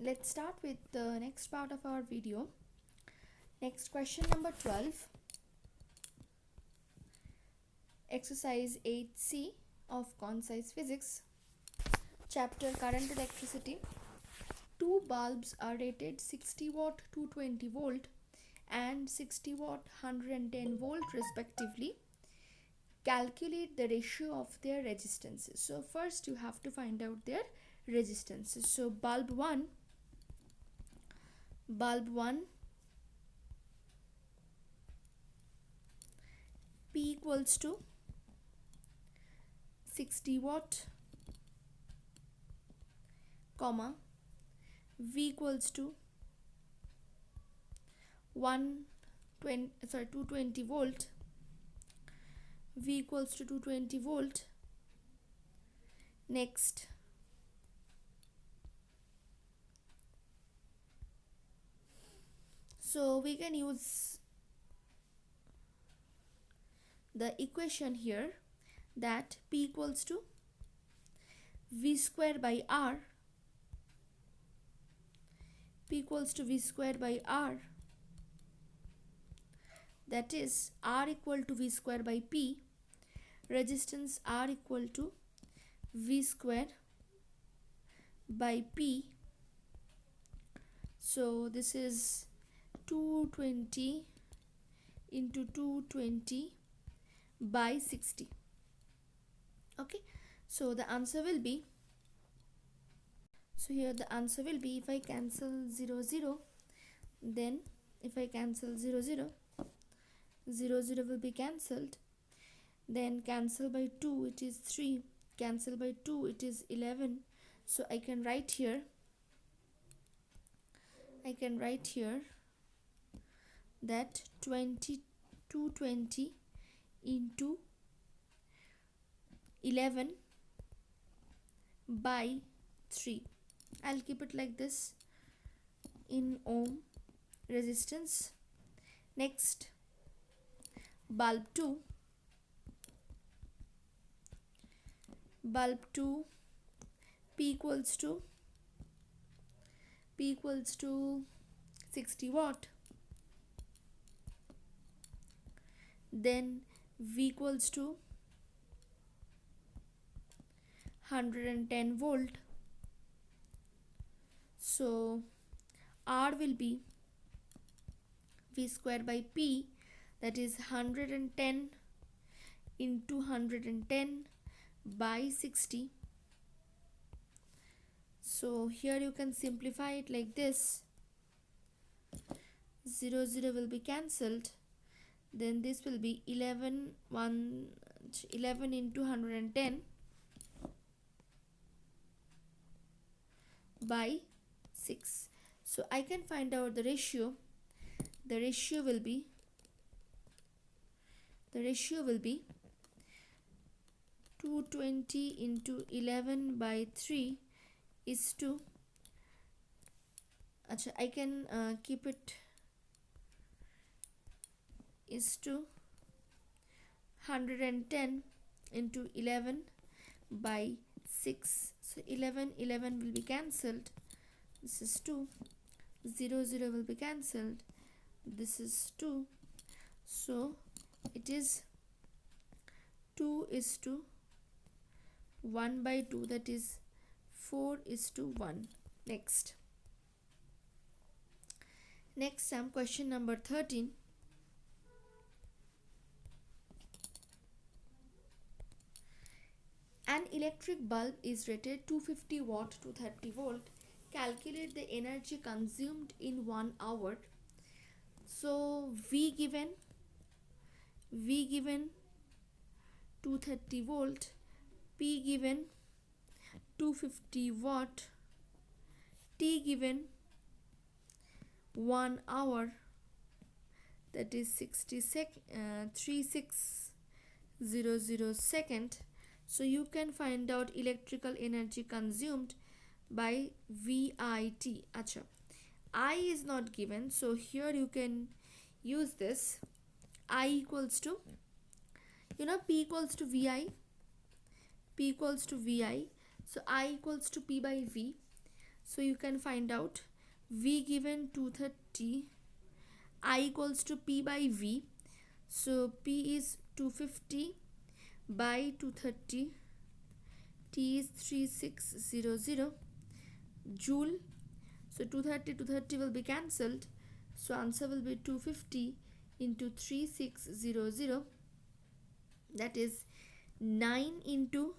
let's start with the next part of our video. Next, question number 12, exercise 8C of concise physics, chapter current electricity. Two bulbs are rated 60 watt 220 volt and 60 watt 110 volt respectively. Calculate the ratio of their resistances. So first you have to find out their resistances. So bulb 1 P equals to 60 watt, comma, V equals to 220 volt, V equals to 220 volt. Next, so we can use the equation here, that P equals to V square by R, P equals to V square by R, that is R equal to V square by P, resistance R equal to V square by P. So this is 220 into 220 by 60. Okay, so the answer will be, so here the answer will be, if I cancel 0 0, then if I cancel 0 0, 0 0 will be cancelled, then cancel by 2 it is 3, cancel by 2 it is 11. So I can write here that 220 into 11 by 3. I'll keep it like this in ohm resistance. Next, bulb 2 P equals to 60 watt, then V equals to 110 volt. So R will be V square by P, that is 110 into 110 by 60. So here you can simplify it like this, 0 0 will be cancelled, then this will be 11 into 110 by 6. So I can find out the ratio. The ratio will be 220 into 11 by 3 is to, I can keep it is to 110 into 11 by 6. So 11 will be cancelled, this is 2, 0 0 will be cancelled, this is 2. So it is 2 is to 1 by 2, that is 4 is to 1. Next sum, question number 13. An electric bulb is rated 250 watt to 30 volt. Calculate the energy consumed in 1 hour. So V given 230 volt, P given 250 watt, T given 1 hour, that is 3600 second. So you can find out electrical energy consumed by VIT. Acha, I is not given, so here you can use this. I equals to, P equals to VI. So I equals to P by V. So you can find out V given 230, I equals to P by V. So P is 250 by 230, T is 3600 joule. So 230 will be cancelled. So answer will be 250 into 3600, that is 9 into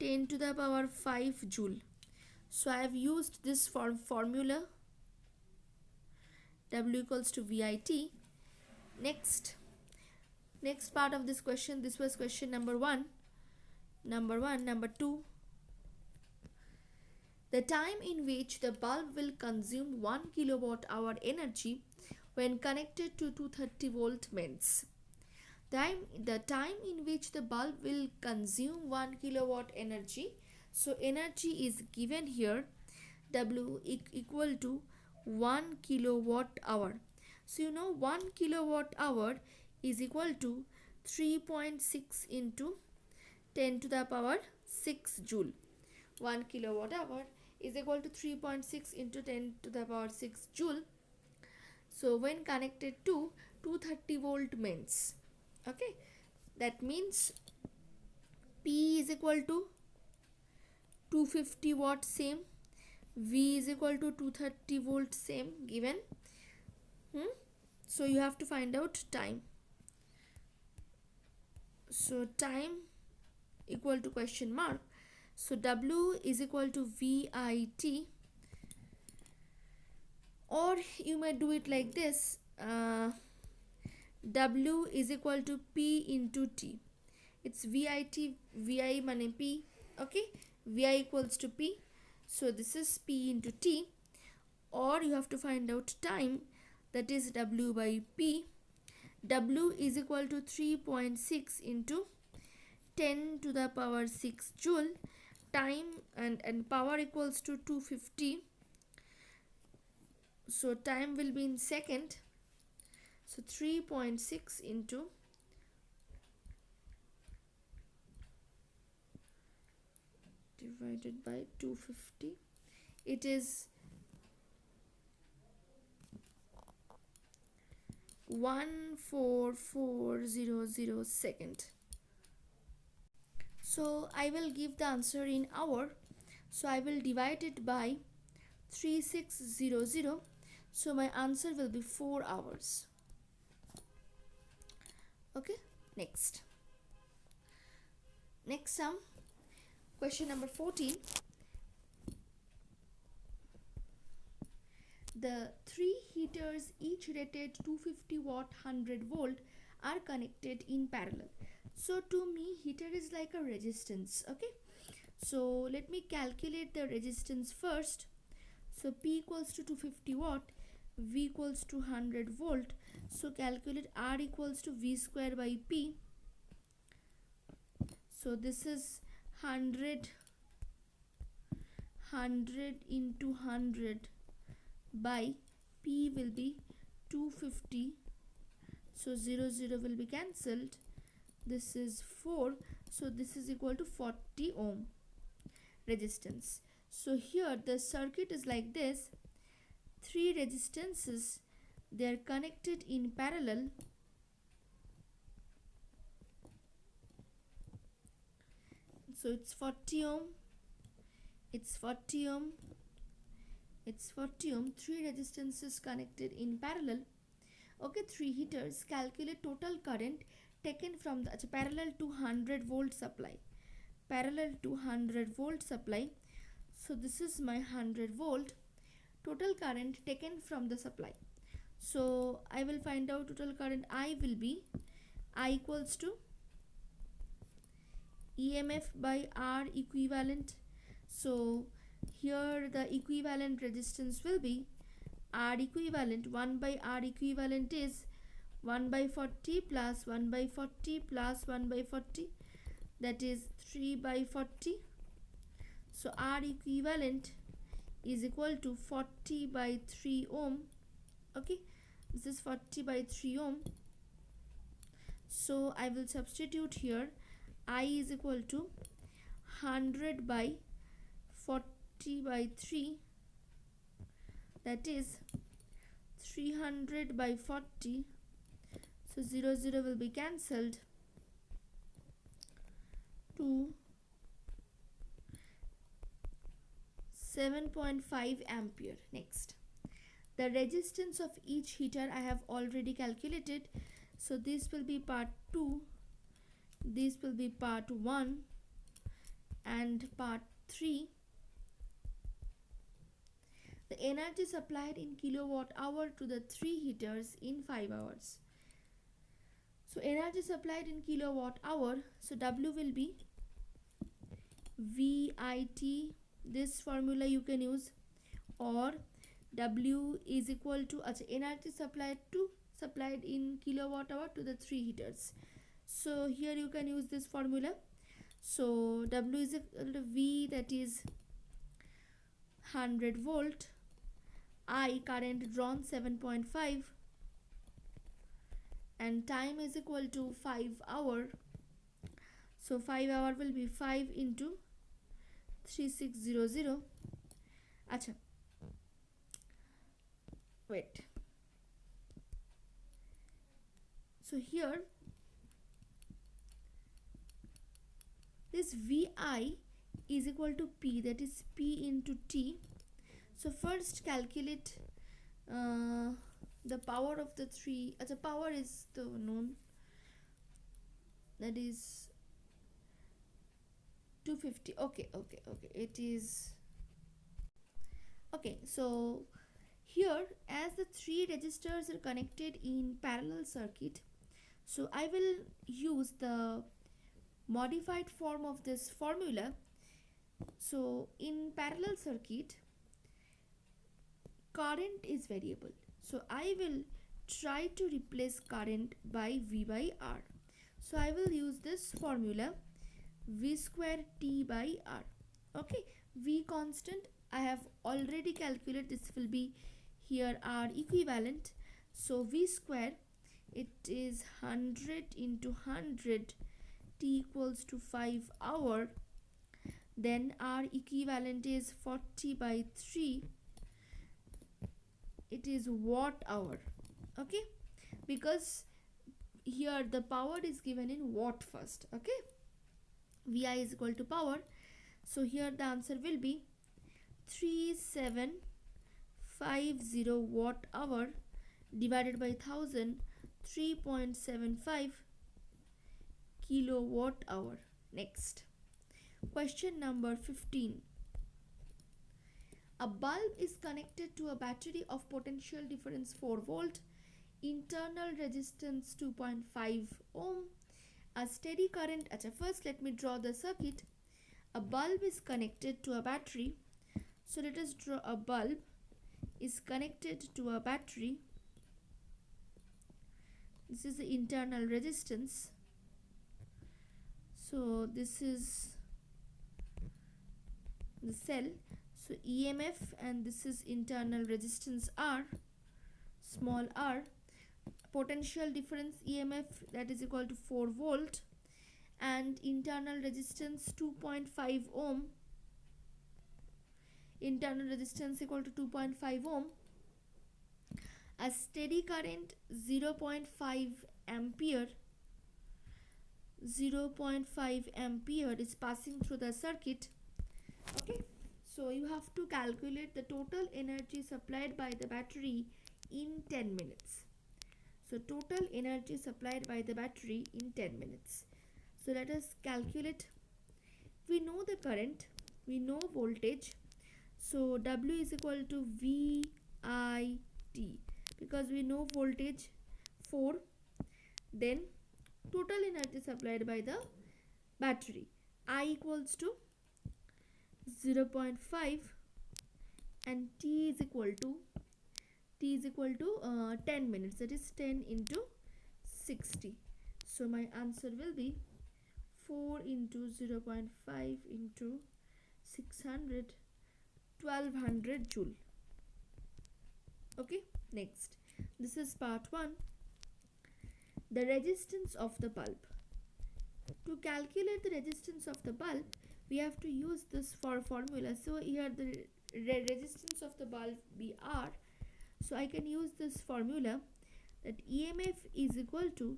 10 to the power 5 joule. So I have used this formula, W equals to VIT. Next part of this question, this was question number 1. Number 2, the time in which the bulb will consume 1 kilowatt hour energy when connected to 230 volt means. The time in which the bulb will consume 1 kilowatt energy. So energy is given here, W equal to 1 kilowatt hour. So you know 1 kilowatt hour is equal to 3.6 into 10 to the power 6 joule. 1 kilowatt hour is equal to 3.6 into 10 to the power 6 joule. So when connected to 230 volt means, okay, that means P is equal to 250 watt same, V is equal to 230 volt same given. So you have to find out time. So time equal to question mark. So W is equal to VIT, or you may do it like this, W is equal to P into T. It's VIT, VI money P, okay, VI equals to P. So this is P into T, or you have to find out time, that is W by P. W is equal to 3.6 into 10 to the power 6 joule. Time and power equals to 250. So time will be in second. So 3.6 into divided by 250. It is 14400 second. So I will give the answer in hour. So I will divide it by 3600. So my answer will be 4 hours. Okay, next sum, question number 14. The 3 heaters, each rated 250 watt 100 volt, are connected in parallel. So to me, heater is like a resistance. Okay, so let me calculate the resistance first. So P equals to 250 watt, V equals to 100 volt. So calculate R equals to V square by P. So this is 100 into 100 by P will be 250. So 0 will be cancelled. This is 4. So this is equal to 40 ohm resistance. So here the circuit is like this. 3 resistances, they are connected in parallel. So it's 40 ohm. It's 40 ohm. It's 40 ohm. 3 resistances connected in parallel. Okay, 3 heaters. Calculate total current taken from the parallel to 100 volt supply. Parallel to 100 volt supply. So this is my 100 volt. Total current taken from the supply. So I will find out total current. I will be I equals to EMF by R equivalent. So here the equivalent resistance will be R equivalent. 1 by R equivalent is 1 by 40 plus 1 by 40 plus 1 by 40, that is 3 by 40. So R equivalent is equal to 40 by 3 ohm. Okay, this is 40 by 3 ohm. So I will substitute here. I is equal to 100 by 40 40 by 3, that is 300 by 40. So 0 0 will be cancelled. To 7.5 ampere. Next, the resistance of each heater I have already calculated. So this will be part 2, this will be part 1, and part 3. The energy supplied in kilowatt hour to the 3 heaters in 5 hours. So energy supplied in kilowatt hour, so W will be VIT. This formula you can use, or W is equal to energy supplied in kilowatt hour to the 3 heaters. So here you can use this formula. So W is equal to V, that is 100 volt, I current drawn 7.5, and time is equal to 5 hour. So 5 hour will be 5 into 3600. Acha, wait. So here this VI is equal to P, that is P into T. So first calculate the power of the 3. The power is the known, that is 250. Okay, it is okay. So here, as the 3 resistors are connected in parallel circuit, so I will use the modified form of this formula. So in parallel circuit, current is variable, so I will try to replace current by V by R. So I will use this formula, V square T by R. Okay, V constant I have already calculated. This will be here R equivalent. So V square, it is 100 into 100, T equals to 5 hour. Then R equivalent is 40 by 3, it is watt hour. Okay, because here the power is given in watt first. Okay, VI is equal to power. So here the answer will be 3750 watt hour divided by 1000, 3.75 kilowatt hour. Next, question number 15. A bulb is connected to a battery of potential difference 4 volt, internal resistance 2.5 ohm, a steady current. First let me draw the circuit. A bulb is connected to a battery. So let us draw a bulb is connected to a battery. This is the internal resistance. So this is the cell. So EMF, and this is internal resistance R, small r. Potential difference EMF, that is equal to 4 volt, and internal resistance 2.5 ohm. Internal resistance equal to 2.5 ohm. A steady current 0.5 ampere. 0.5 ampere is passing through the circuit. Okay, so you have to calculate the total energy supplied by the battery in 10 minutes. So total energy supplied by the battery in 10 minutes. So let us calculate. We know the current, we know voltage. So W is equal to VIT, because we know voltage 4. Then total energy supplied by the battery, I equals to 0.5, and T is equal to 10 minutes, that is 10 into 60. So my answer will be 4 into 0.5 into 600, 1200 joule. Okay, next, this is part 1. The resistance of the bulb. To calculate the resistance of the bulb, we have to use this for formula. So here the resistance of the bulb be R. So I can use this formula that EMF is equal to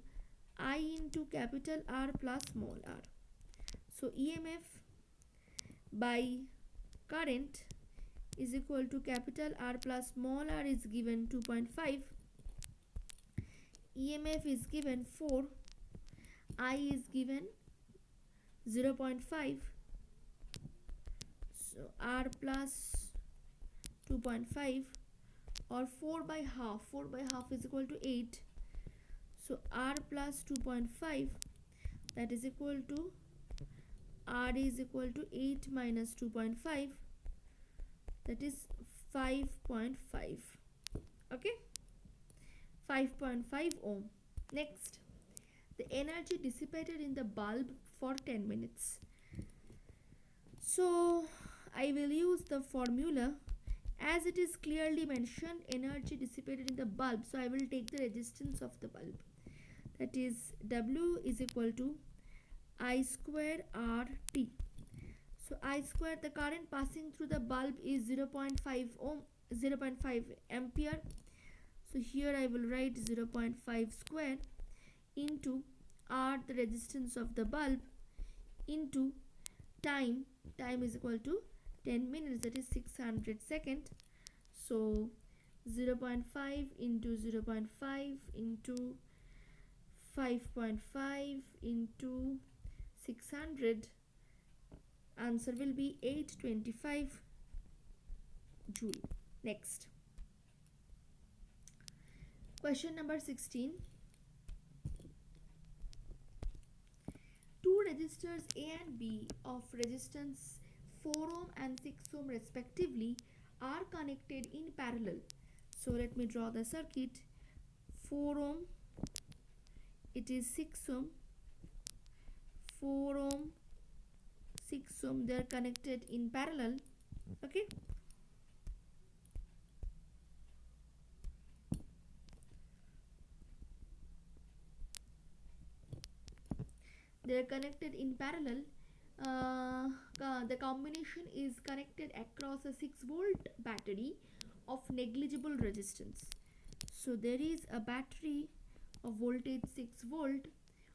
I into capital R plus small r. So EMF by current is equal to capital R plus small r is given 2.5. EMF is given 4. I is given 0.5. So R plus 2.5 or 4 by half. 4 by half is equal to 8. So R plus 2.5, that is equal to R is equal to 8 minus 2.5, that is 5.5. Okay, 5.5 ohm. Next, the energy dissipated in the bulb for 10 minutes. So I will use the formula as it is clearly mentioned, energy dissipated in the bulb. So I will take the resistance of the bulb, that is W is equal to I square RT. So I square, the current passing through the bulb is 0.5 ohm, 0.5 ampere. So here I will write 0.5 square into R, the resistance of the bulb, into time. Time is equal to 10 minutes, that is 600 seconds. So 0.5 into 0.5 into 5.5 into 600, answer will be 825 joule. Next, question number 16. Two resistors A and B of resistance 4 ohm and 6 ohm respectively are connected in parallel. So let me draw the circuit. 4 ohm, it is 6 ohm, 4 ohm, 6 ohm, they are connected in parallel. Okay, they are connected in parallel. The combination is connected across a 6-volt battery of negligible resistance. So there is a battery of voltage 6 volt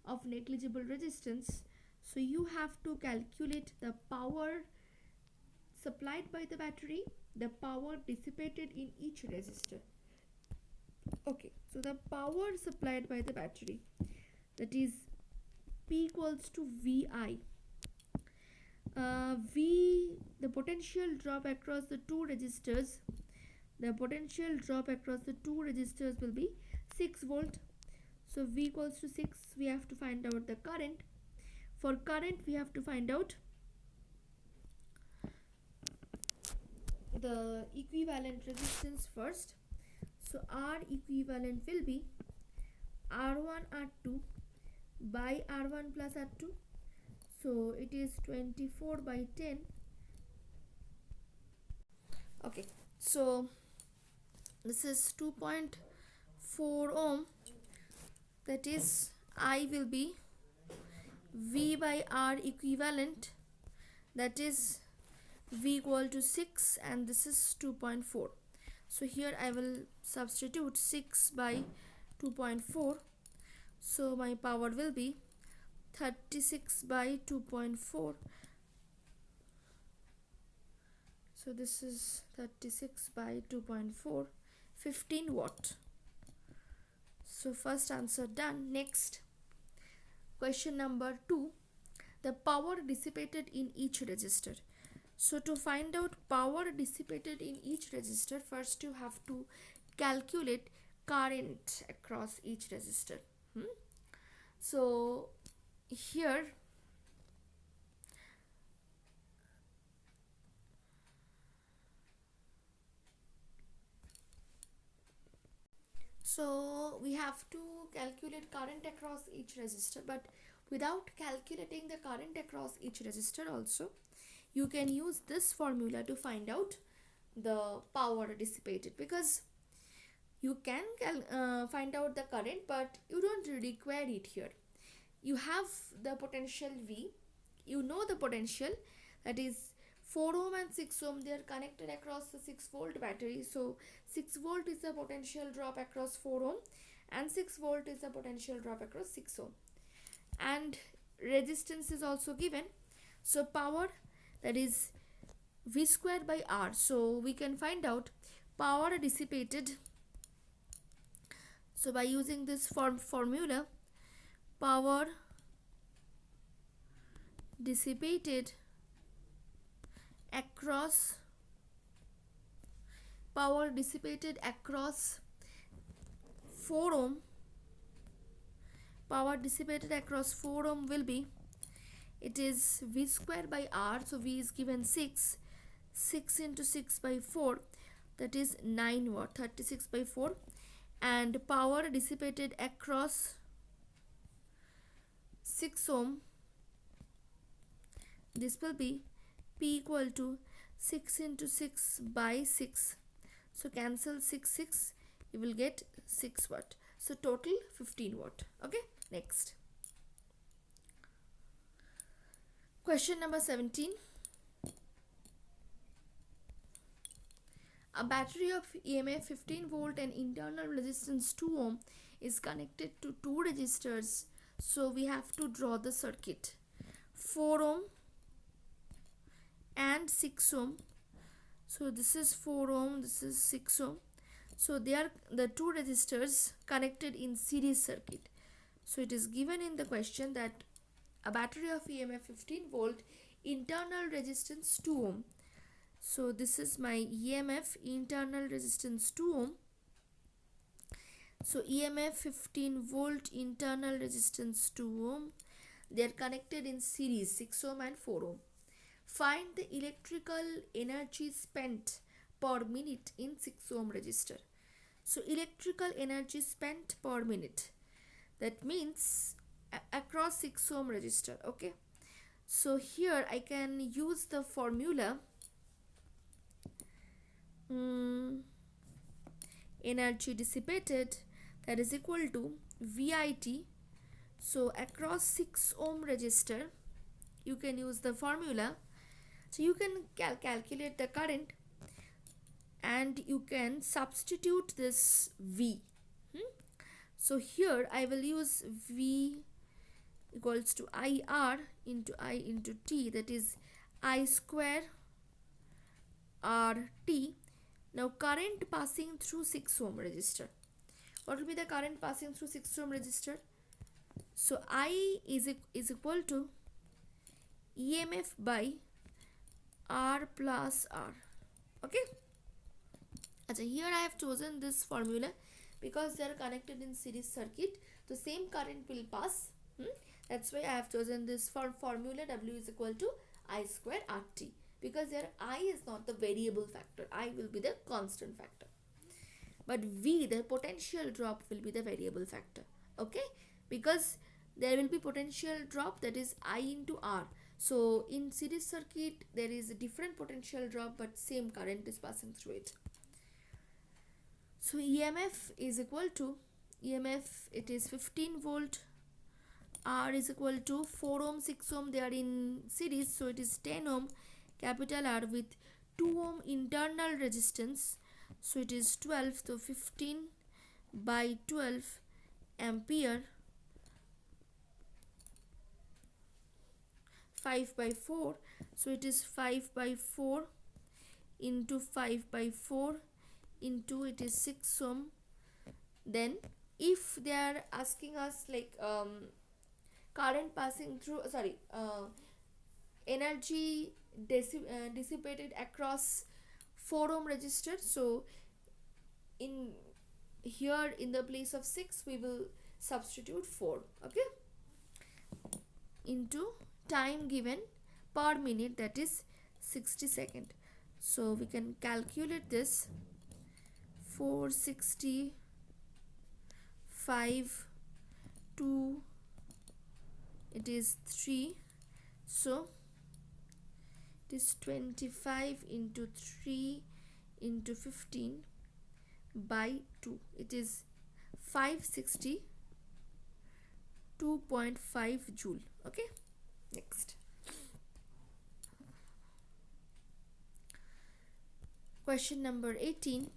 of negligible resistance. So you have to calculate the power supplied by the battery, the power dissipated in each resistor. Okay, so the power supplied by the battery, that is P equals to VI. V, the potential drop across the two resistors, the potential drop across the two resistors will be 6 volt. So V equals to 6, we have to find out the current. For current, we have to find out the equivalent resistance first. So R equivalent will be R1 R2 by R1 plus R2. So it is 24 by 10. Okay, so this is 2.4 ohm, that is I will be V by R equivalent, that is V equal to 6, and this is 2.4. So here I will substitute 6 by 2.4. So my power will be 36 by 2.4. So this is 36 by 2.4, 15 watt. So first answer done. Next, question number 2. The power dissipated in each resistor. So to find out power dissipated in each resistor, first you have to calculate current across each resistor. So here we have to calculate current across each resistor, but without calculating the current across each resistor also, you can use this formula to find out the power dissipated, because you can find out the current, but you don't require it here. You have the potential V, you know the potential, that is 4 ohm and 6 ohm, they are connected across the 6 volt battery. So 6 volt is the potential drop across 4 ohm and 6 volt is the potential drop across 6 ohm, and resistance is also given. So power, that is V square by R. So we can find out power dissipated. So by using this formula, power dissipated across 4 ohm, power dissipated across 4 ohm will be, it is V square by R. So V is given 6 into 6 by 4, that is 9 watt, 36 by 4, and power dissipated across 6 ohm, this will be P equal to 6 into 6 by 6. So cancel 6, you will get 6 watt. So total 15 watt. Okay, next. Question number 17. A battery of EMF 15 volt and internal resistance 2 ohm is connected to two resistors. So we have to draw the circuit. 4 ohm and 6 ohm. So this is 4 ohm, this is 6 ohm. So they are the two resistors connected in series circuit. So it is given in the question that a battery of EMF 15 volt, internal resistance 2 ohm. So this is my EMF, internal resistance 2 ohm. So EMF 15 volt, internal resistance 2 ohm. They are connected in series 6 ohm and 4 ohm. Find the electrical energy spent per minute in 6 ohm resistor. So electrical energy spent per minute, that means across 6 ohm resistor. Okay, so here I can use the formula energy dissipated, that is equal to VIT. So across 6 ohm resistor you can use the formula. So you can calculate the current and you can substitute this V. So here I will use V equals to IR into I into T, that is I square RT. Now current passing through 6 ohm resistor. What will be the current passing through 6 ohm resistor? So I is equal to EMF by R plus R. Okay. So here I have chosen this formula because they are connected in series circuit. The same current will pass. That's why I have chosen this formula. W is equal to I square RT, because there I is not the variable factor. I will be the constant factor. But V, the potential drop, will be the variable factor. Okay, because there will be potential drop, that is I into R. So in series circuit there is a different potential drop but same current is passing through it. So EMF is equal to it is 15 volt. R is equal to 4 ohm, 6 ohm, they are in series, so it is 10 ohm capital R with 2 ohm internal resistance. So it is 12, so 15 by 12 ampere, 5 by 4. So it is 5 by 4 into 5 by 4 into, it is 6 ohm. Then if they are asking us like current passing through, energy dissipated across 4 ohm resistor, so in here in the place of 6 we will substitute 4. Okay, into time given per minute, that is 60 seconds. So we can calculate this. 465 2, it is 3, so it is 25 into 3 into 15 by 2, it is 562.5 joule. Okay, next. Question number 18.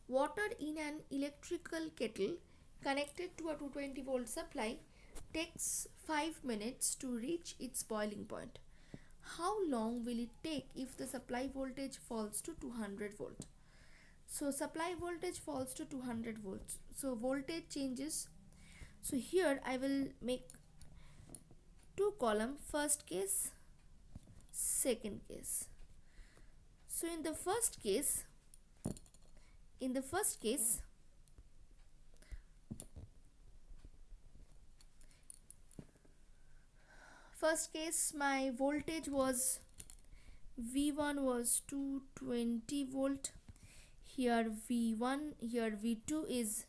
Water in an electrical kettle connected to a 220 volt supply takes 5 minutes to reach its boiling point. How long will it take if the supply voltage falls to 200 volt? So supply voltage falls to 200 volts. So voltage changes. So here I will make two column, first case, second case. So in the first case, my voltage was V1 was 220 volt. Here V1, here V2 is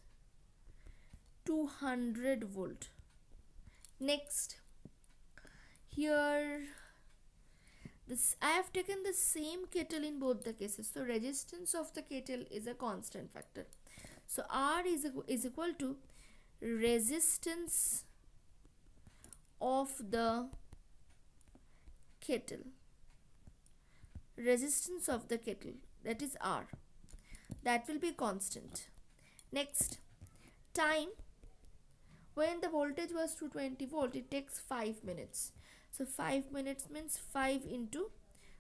200 volt. Next, here I have taken the same kettle in both the cases. So resistance of the kettle is a constant factor. So R is equal to resistance of the kettle. Resistance of the kettle, that is R. That will be constant. Next, time. When the voltage was 220 volt, it takes 5 minutes. So 5 minutes means 5 into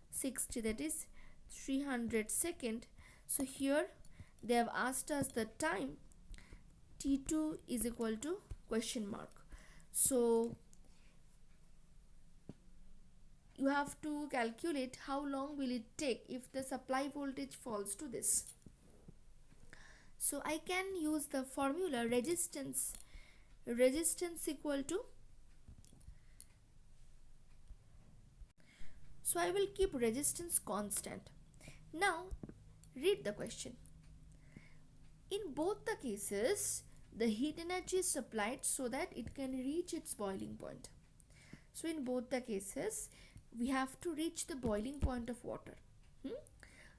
60, that is 300 second. So here they have asked us the time. T2 is equal to question mark. So you have to calculate how long will it take if the supply voltage falls to this. So I can use the formula resistance equal to, so I will keep resistance constant. Now read the question. In both the cases, the heat energy is supplied so that it can reach its boiling point. So in both the cases, we have to reach the boiling point of water.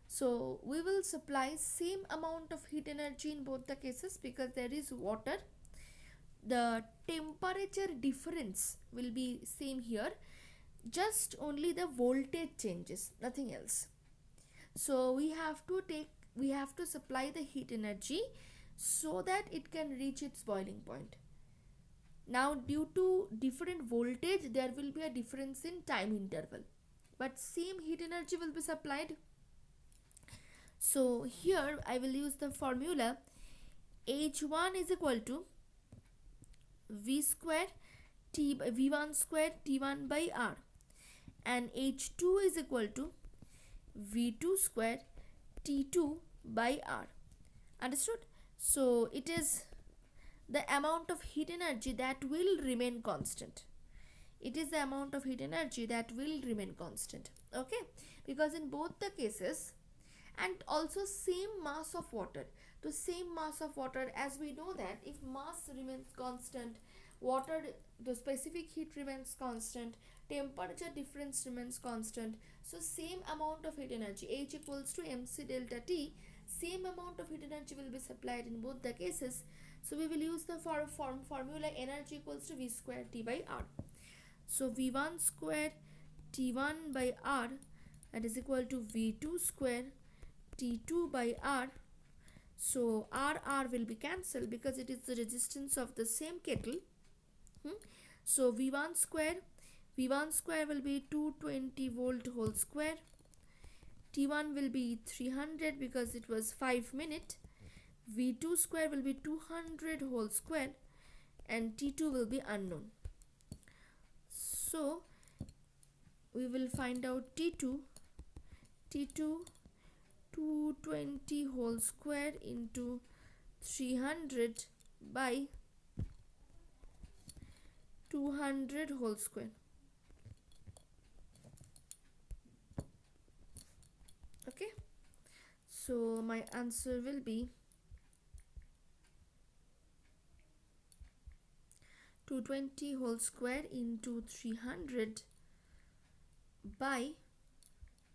So we will supply same amount of heat energy in both the cases because there is water. The temperature difference will be same here, just only the voltage changes, nothing else. So we have to supply the heat energy so that it can reach its boiling point. Now due to different voltage, there will be a difference in time interval, but same heat energy will be supplied. So here I will use the formula H1 is equal to V square V1 square T1 by R, and H2 is equal to V2 square T2 by R. Understood? So it is the amount of heat energy that will remain constant. It is the amount of heat energy that will remain constant. Okay? Because in both the cases, and also same mass of water. The same mass of water, as we know that if mass remains constant, water, the specific heat remains constant, temperature difference remains constant. So same amount of heat energy, H equals to mc delta T, same amount of heat energy will be supplied in both the cases. So we will use the formula energy equals to V square T by R. So V1 square T1 by R, that is equal to V2 square T2 by R. So R will be cancelled because it is the resistance of the same kettle. So V1 square will be 220 volt whole square. T1 will be 300 because it was 5 minutes. V2 square will be 200 whole square, and T2 will be unknown. So we will find out T2 220 whole square into 300 by 200 whole square. Okay, so my answer will be 220 whole square into 300 by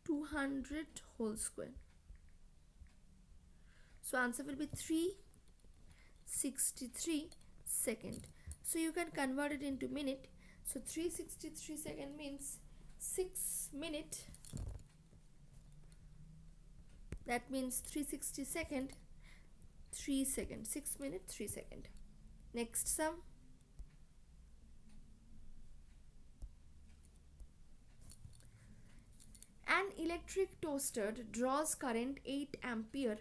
200 whole square. So answer will be 363 second. So you can convert it into minute. So 363 second means 6 minutes That means 360 second, 3 seconds, 6 minutes, 3 second. Next sum. An electric toaster draws current 8 ampere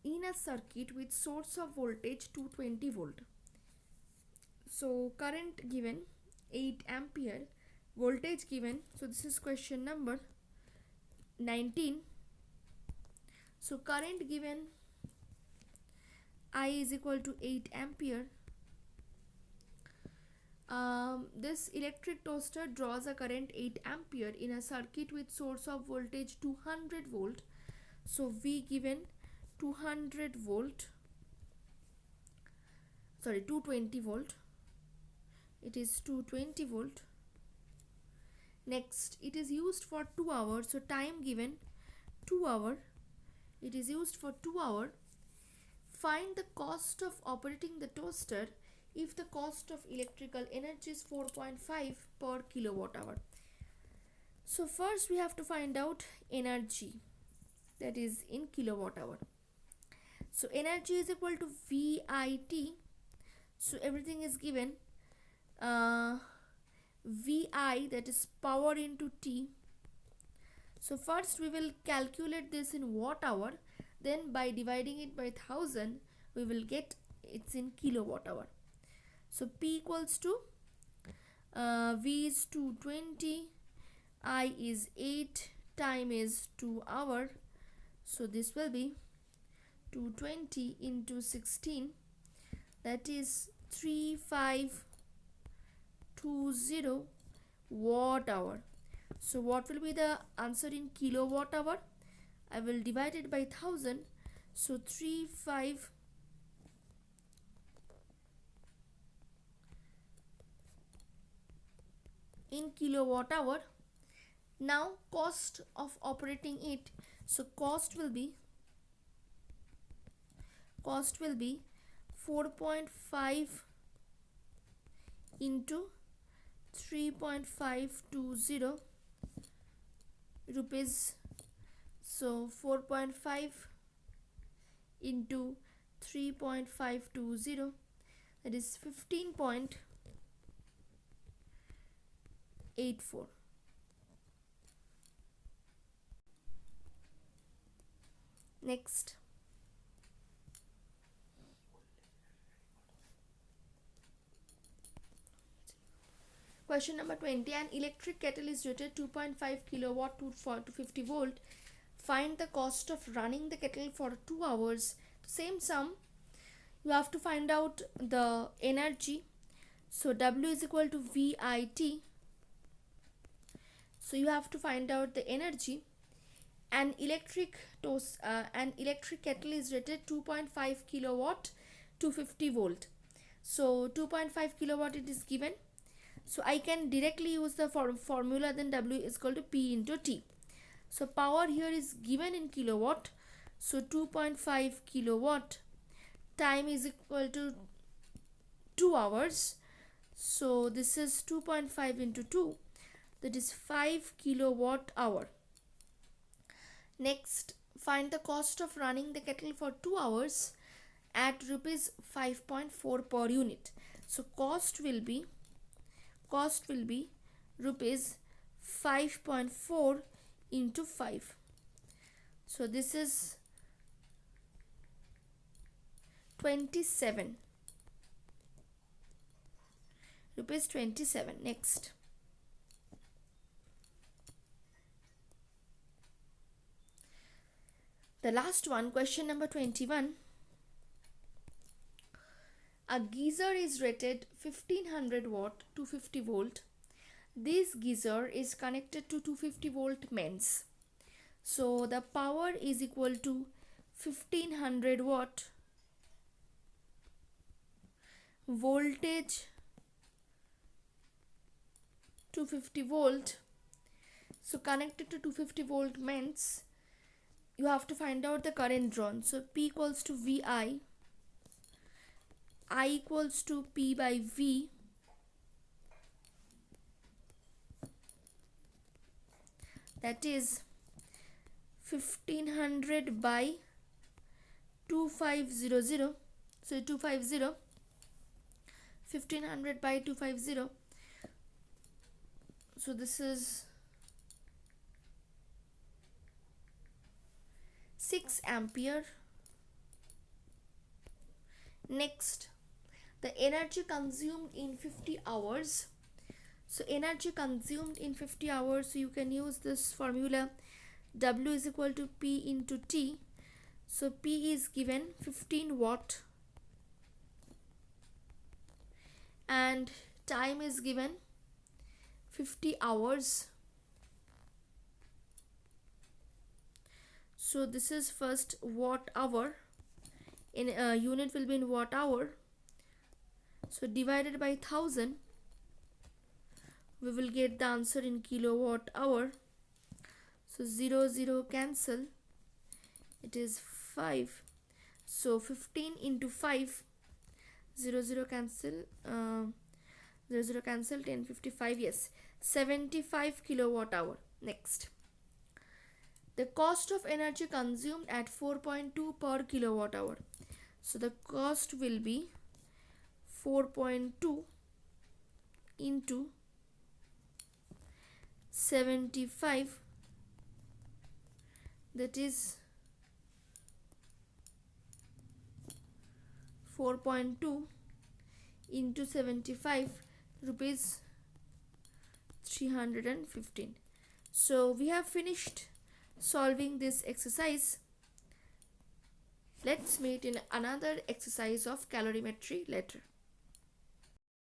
in a circuit with source of voltage 220 volt. So current given 8 ampere, voltage given, so this is question number 19. So current given I is equal to 8 ampere. This electric toaster draws a current 8 ampere in a circuit with source of voltage 200 volt. So V given 200 volt, sorry 220 volt, it is 220 volt. Next, it is used for 2 hours, so time given 2 hour, it is used for 2 hour. Find the cost of operating the toaster if the cost of electrical energy is 4.5 per kilowatt hour. So first we have to find out energy, that is in kilowatt hour. So energy is equal to VIT. So everything is given. VI, that is power into T. So first we will calculate this in watt hour, then by dividing it by 1000 we will get it's in kilowatt hour. So P equals to V is 220, I is 8, time is 2 hour. So this will be 220 into 16, that is 3520 watt hour. So what will be the answer in kilowatt hour? I will divide it by 1000. So 35 in kilowatt hour. Now cost of operating it. So cost will be 4.5 into 3.520 rupees. So 4.5 into 3.520, that is 15.84. Next. Question number 20. An electric kettle is rated 2.5 kilowatt to 50 volt. Find the cost of running the kettle for 2 hours. Same sum. You have to find out the energy. So W is equal to VIT. So you have to find out the energy. An electric kettle is rated 2.5 kilowatt to 50 volt. So 2.5 kilowatt it is given. So I can directly use the formula, then W is equal to P into T. So power here is given in kilowatt. So 2.5 kilowatt, time is equal to 2 hours. So this is 2.5 into 2, that is 5 kilowatt hour. Next, find the cost of running the kettle for 2 hours at rupees 5.4 per unit. So cost will be rupees 5.4 into 5. So this is 27 rupees 27. Next, the last one, question number 21. A geyser is rated 1500 watt to 50 volt. This geyser is connected to 250 volt mains. So the power is equal to 1500 watt, voltage 250 volt. So connected to 250 volt mains, you have to find out the current drawn. So P equals to VI, I equals to P by V, that is 1500 by 2500. So 250, 1500 by 250. So this is 6 ampere. Next, the energy consumed in 50 hours. So energy consumed in 50 hours, so you can use this formula, W is equal to P into T. So P is given 15 watt and time is given 50 hours. So this is first watt hour, in unit will be in watt hour. So divided by 1000, we will get the answer in kilowatt hour. So 0 0 cancel, it is 5. So 15 into 5, 0 0 cancel, 0 0 cancel, 1055, yes, 75 kilowatt hour. Next, the cost of energy consumed at 4.2 per kilowatt hour. So the cost will be 4.2 into 75, that is 4.2 into 75, rupees 315. So we have finished solving this exercise. Let's meet in another exercise of calorimetry later.